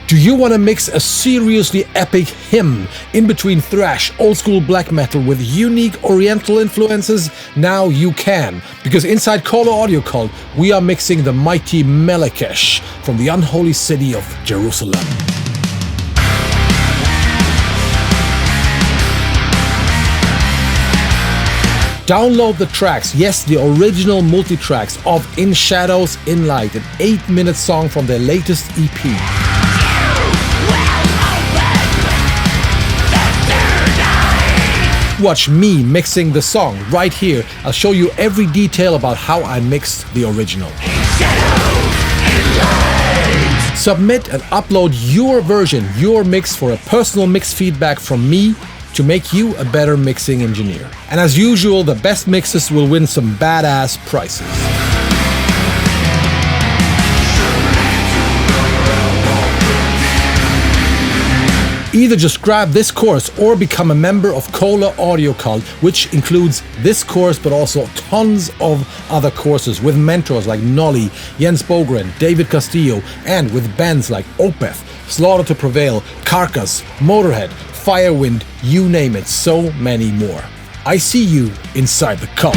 Do you want to mix a seriously epic hymn in between thrash, old school black metal with unique oriental influences? Now you can, because inside Kohle Audio Kult, we are mixing the mighty Melechesh from the unholy city of Jerusalem. Download the tracks, yes, the original multitracks of In Shadows, In Light, an 8-minute song from their latest EP. Watch me mixing the song right here. I'll show you every detail about how I mixed the original. Submit and upload your version, your mix for a personal mix feedback from me to make you a better mixing engineer. And as usual, the best mixes will win some badass prizes. Either just grab this course or become a member of Kohle Audio Kult, which includes this course but also tons of other courses with mentors like Nolly, Jens Bogren, David Castillo, and with bands like Opeth, Slaughter to Prevail, Carcass, Motorhead, Firewind, you name it, so many more. I see you inside the cult.